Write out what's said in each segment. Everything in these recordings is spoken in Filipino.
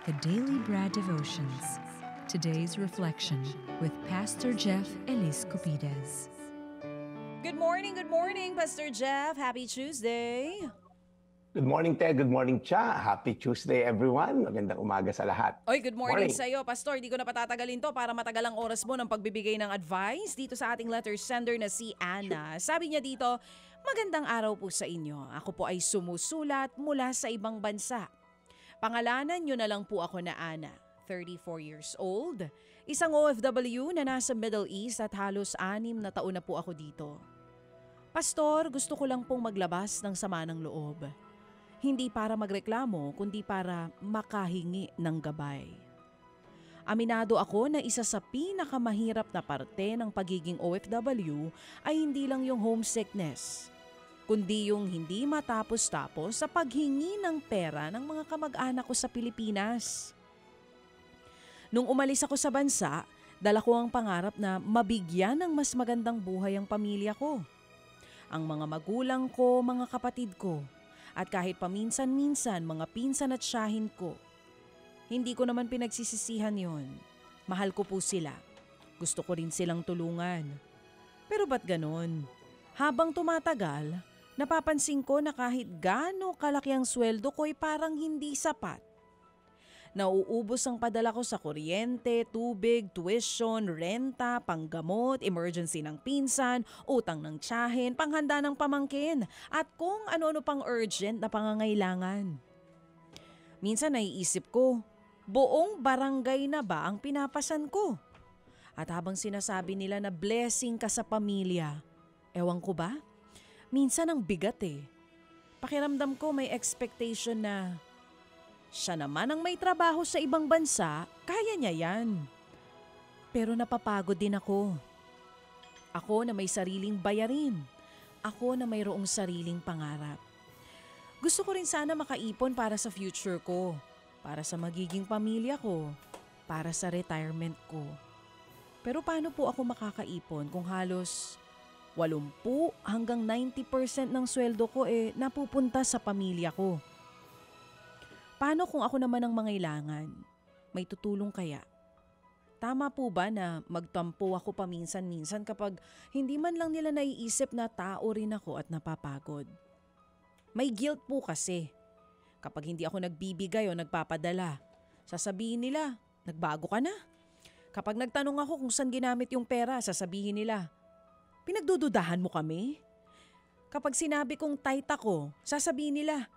The Daily Bread Devotions. Today's reflection with Pastor Jeff Elis Cupides. Good morning, Pastor Jeff. Happy Tuesday. Good morning, Ted. Good morning, Cha. Happy Tuesday, everyone. Magandang umaga sa lahat. Oy, good morning sa iyo, Pastor. Di ko na patatagalin to para matagal ang oras mo ng pagbibigay ng advice dito sa ating letter sender na si Anna. Sabi niya dito, magandang araw po sa inyo. Ako po ay sumusulat mula sa ibang bansa. Pangalanan niyo na lang po ako na Anna, 34 years old, isang OFW na nasa Middle East at halos 6 na taon na po ako dito. Pastor, gusto ko lang pong maglabas ng sama ng loob. Hindi para magreklamo, kundi para makahingi ng gabay. Aminado ako na isa sa pinakamahirap na parte ng pagiging OFW ay hindi lang yung homesickness, kundi yung hindi matapos-tapos sa paghingi ng pera ng mga kamag-anak ko sa Pilipinas. Nung umalis ako sa bansa, dala ko ang pangarap na mabigyan ng mas magandang buhay ang pamilya ko. Ang mga magulang ko, mga kapatid ko, at kahit paminsan-minsan mga pinsan at tiyahin ko. Hindi ko naman pinagsisisihan yon. Mahal ko po sila. Gusto ko rin silang tulungan. Pero ba't ganon? Habang tumatagal, napapansin ko na kahit gaano kalaki ang sweldo ko ay parang hindi sapat. Nauubos ang padala ko sa kuryente, tubig, tuition, renta, panggamot, emergency ng pinsan, utang ng tiyahin, panghanda ng pamangkin, at kung ano-ano pang urgent na pangangailangan. Minsan naiisip ko, buong barangay na ba ang pinapasan ko? At habang sinasabi nila na blessing ka sa pamilya, ewan ko ba? Minsan ang bigat eh. Pakiramdam ko may expectation na siya naman ang may trabaho sa ibang bansa, kaya niya yan. Pero napapagod din ako. Ako na may sariling bayarin. Ako na mayroong sariling pangarap. Gusto ko rin sana makaipon para sa future ko, para sa magiging pamilya ko, para sa retirement ko. Pero paano po ako makakaipon kung halos 80 hanggang 90% ng sweldo ko napupunta sa pamilya ko? Paano kung ako naman ang mangailangan? May tutulong kaya? Tama po ba na magtampo ako paminsan-minsan kapag hindi man lang nila naiisip na tao rin ako at napapagod? May guilt po kasi. Kapag hindi ako nagbibigay o nagpapadala, sasabihin nila, nagbago ka na. Kapag nagtanong ako kung saan ginamit yung pera, sasabihin nila, pinagdududahan mo kami? Kapag sinabi kong tight ako, sasabihin nila,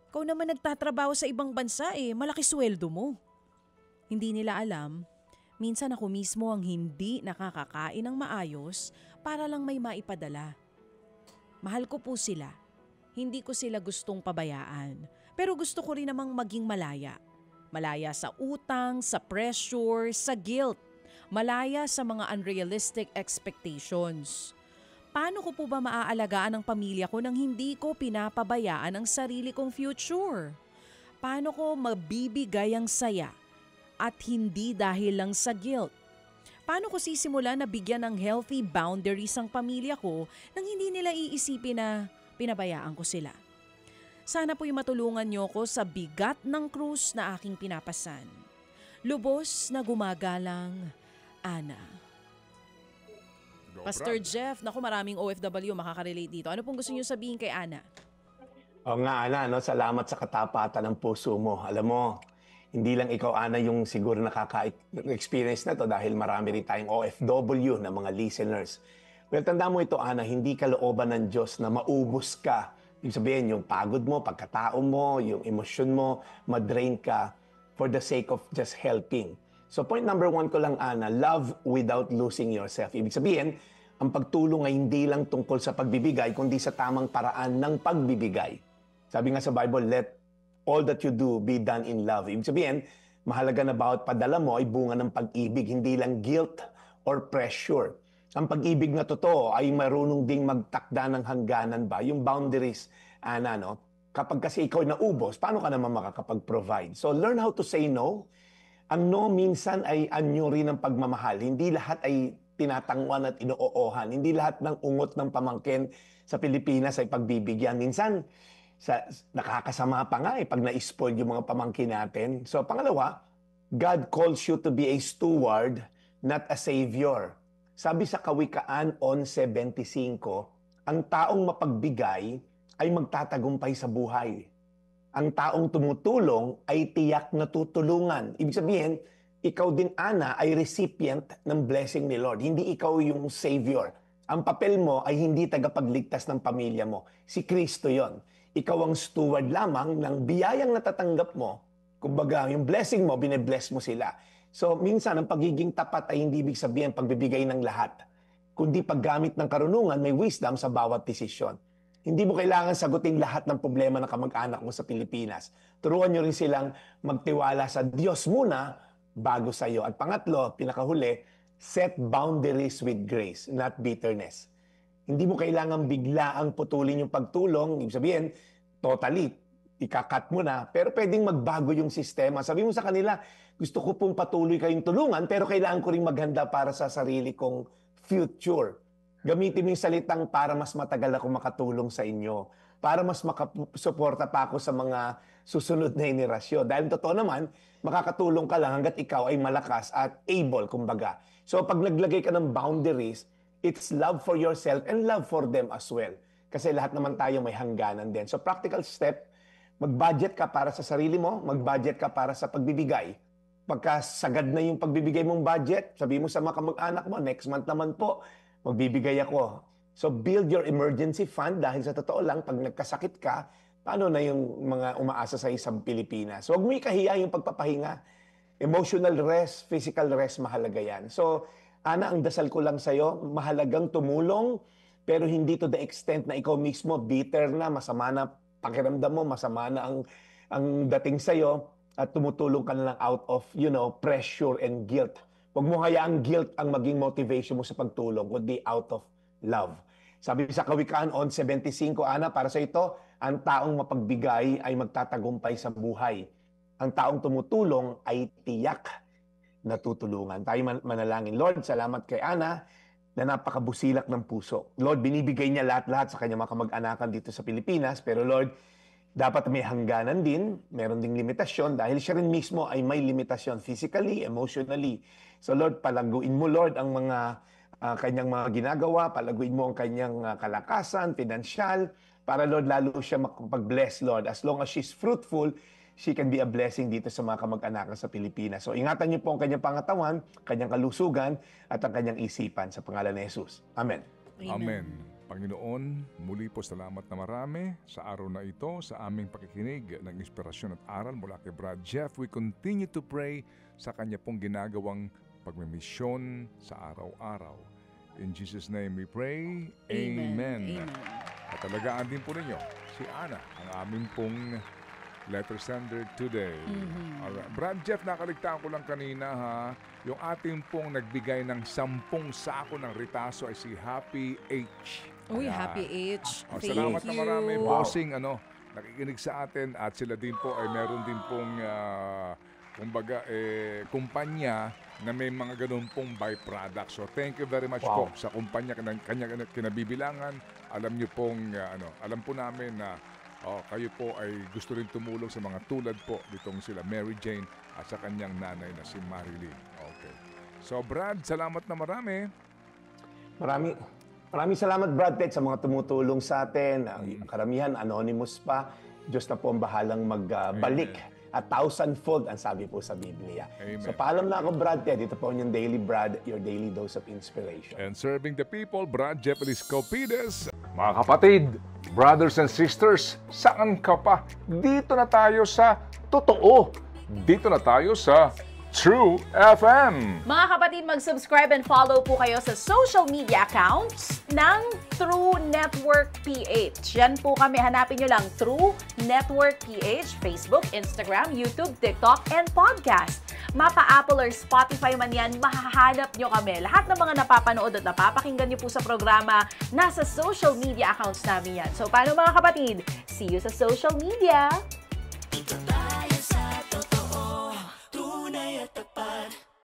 ikaw naman nagtatrabaho sa ibang bansa malaki sweldo mo. Hindi nila alam, minsan ako mismo ang hindi nakakakain ng maayos para lang may maipadala. Mahal ko po sila. Hindi ko sila gustong pabayaan. Pero gusto ko rin namang maging malaya. Malaya sa utang, sa pressure, sa guilt. Malaya sa mga unrealistic expectations. Paano ko po ba maaalagaan ang pamilya ko nang hindi ko pinapabayaan ang sarili kong future? Paano ko mabibigay ang saya at hindi dahil lang sa guilt? Paano ko sisimula na bigyan ng healthy boundaries ang pamilya ko nang hindi nila iisipin na pinabayaan ko sila? Sana po'y matulungan niyo ko sa bigat ng krus na aking pinapasan. Lubos na gumagalang, Anna. Pastor Jeff, naku, maraming OFW makaka-relate dito. Ano pong gusto niyo sabihin kay Ana? O nga, Ana, salamat sa katapatan ng puso mo. Alam mo, hindi lang ikaw, Ana, yung siguro nakaka-experience na to dahil marami rin tayong OFW na mga listeners. Well, tanda mo ito, Ana, hindi kalooban ng Diyos na maubos ka. Ibig sabihin, yung pagod mo, pagkatao mo, yung emosyon mo, madrain ka for the sake of just helping. So point number 1 ko lang, Ana, love without losing yourself. Ibig sabihin, ang pagtulong ay hindi lang tungkol sa pagbibigay, kundi sa tamang paraan ng pagbibigay. Sabi nga sa Bible, let all that you do be done in love. Ibig sabihin, mahalaga na bawat padala mo ay bunga ng pag-ibig, hindi lang guilt or pressure. Ang pag-ibig na totoo ay marunong ding magtakda ng hangganan ba? Yung boundaries, Ana, no? Kapag kasi ikaw naubos, paano ka naman makakapag-provide? So learn how to say no. Ang no minsan ay anyo rin ng pagmamahal. Hindi lahat ay tinatangwan at inoohan. Hindi lahat ng ungot ng pamangkin sa Pilipinas ay pagbibigyan. Minsan, Nakakasama pa nga pag na-spoil yung mga pamangkin natin. So pangalawa, God calls you to be a steward, not a savior. Sabi sa Kawikaan 11:25, ang taong mapagbigay ay magtatagumpay sa buhay. Ang taong tumutulong ay tiyak na tutulungan. Ibig sabihin, ikaw din, Ana, ay recipient ng blessing ni Lord. Hindi ikaw yung savior. Ang papel mo ay hindi tagapagligtas ng pamilya mo. Si Kristo yon. Ikaw ang steward lamang ng biyayang natatanggap mo. Kumbaga, yung blessing mo, bine-bless mo sila. So, minsan, ang pagiging tapat ay hindi ibig sabihin pagbibigay ng lahat. Kundi paggamit ng karunungan, may wisdom sa bawat desisyon. Hindi mo kailangan sagutin lahat ng problema ng kamag-anak mo sa Pilipinas. Turuan nyo rin silang magtiwala sa Diyos muna bago sa iyo. At pangatlo, pinakahuli, set boundaries with grace, not bitterness. Hindi mo kailangan biglaang putulin yung pagtulong. Ibig sabihin, totally, ikakat mo na. Pero pwedeng magbago yung sistema. Sabi mo sa kanila, gusto ko pong patuloy kayong tulungan, pero kailangan ko rin maghanda para sa sarili kong future. Gamitin mo yung salitang para mas matagal ako makatulong sa inyo. Para mas makasuporta pa ako sa mga susunod na henerasyon. Dahil totoo naman, makakatulong ka lang hanggat ikaw ay malakas at able, kumbaga. So pag naglagay ka ng boundaries, it's love for yourself and love for them as well. Kasi lahat naman tayo may hangganan din. So practical step, mag-budget ka para sa sarili mo, mag-budget ka para sa pagbibigay. Pagka sagad na yung pagbibigay mong budget, sabi mo sa mga kamag-anak mo, next month naman po, magbibigay ako. So build your emergency fund dahil sa totoo lang, pag nagkasakit ka, paano na yung mga umaasa sa isang Pilipinas? So huwag mo ikahiya yung pagpapahinga. Emotional rest, physical rest, mahalaga yan. So, Ana, ang dasal ko lang sa'yo, mahalagang tumulong, pero hindi to the extent na ikaw mismo bitter na, masama na pakiramdam mo, masama na ang dating sa'yo, at tumutulong ka na lang out of, pressure and guilt. Huwag mo hayaang guilt ang maging motivation mo sa pagtulong, kundi out of love. Sabi sa Kawikaan 11:25, Ana, para sa ito, ang taong mapagbigay ay magtatagumpay sa buhay. Ang taong tumutulong ay tiyak na tutulungan. Tayo manalangin. Lord, salamat kay Ana na napakabusilak ng puso. Lord, binibigay niya lahat-lahat sa kanyang mga kamag-anakan dito sa Pilipinas. Pero Lord, dapat may hangganan din, meron ding limitasyon dahil siya rin mismo ay may limitasyon physically, emotionally. So Lord, palaguin mo Lord ang mga kanyang mga ginagawa, palaguin mo ang kanyang kalakasan, pinansyal, para Lord lalo siya makapag-bless Lord. As long as she's fruitful, she can be a blessing dito sa mga kamag-anakan sa Pilipinas. So ingatan niyo po ang kanyang pangatawan, kanyang kalusugan, at ang kanyang isipan sa pangalan ni Jesus. Amen. Amen. Panginoon, muli po salamat na marami sa araw na ito, sa aming pakikinig ng inspirasyon at aral mula kay Brad Jeff. We continue to pray sa kanya pong ginagawang pagmimisyon sa araw-araw. In Jesus' name we pray. Amen. Amen. At talagaan din po ninyo si Ana, ang aming pong letter sender today. Alright. Brad Jeff, nakaligtaan ko lang kanina yung ating pong nagbigay ng 10 sako ng ritaso ay si Happy H. Uy, Ayan. Happy H. Thank Salamat you. na marami, bossing, nakikinig sa atin at sila din po ay meron din pong kumbaga, kumpanya na may mga ganun pong byproduct. So thank you very much po sa kumpanya kanya kinabibilangan. Alam niyo pong alam po namin na kayo po ay gusto rin tumulong sa mga tulad po ditong sila Mary Jane at sa kanyang nanay na si Marilyn. Okay. So Brad, salamat na marami. Maraming salamat Brad Ted sa mga tumutulong sa atin. Karamihan anonymous pa. Diyos na po ang bahalang magbalik. 1,000-fold ang sabi po sa Biblia. Amen. So paalam na ako Brad Ted. Ito po yung Daily Brad, your daily dose of inspiration. And serving the people, Brad Jeff Eliscopides. Mga kapatid, brothers and sisters, saan ka pa? Dito na tayo sa totoo. Dito na tayo sa True FM. Mga kapatid, mag-subscribe and follow po kayo sa social media accounts ng True Network PH. Yan po kami. Hanapin nyo lang True Network PH, Facebook, Instagram, YouTube, TikTok, and podcast. Mapa Apple or Spotify man yan, mahahanap nyo kami. Lahat ng mga napapanood at napapakinggan nyo po sa programa, nasa social media accounts namin yan. So, paano mga kapatid? See you sa social media!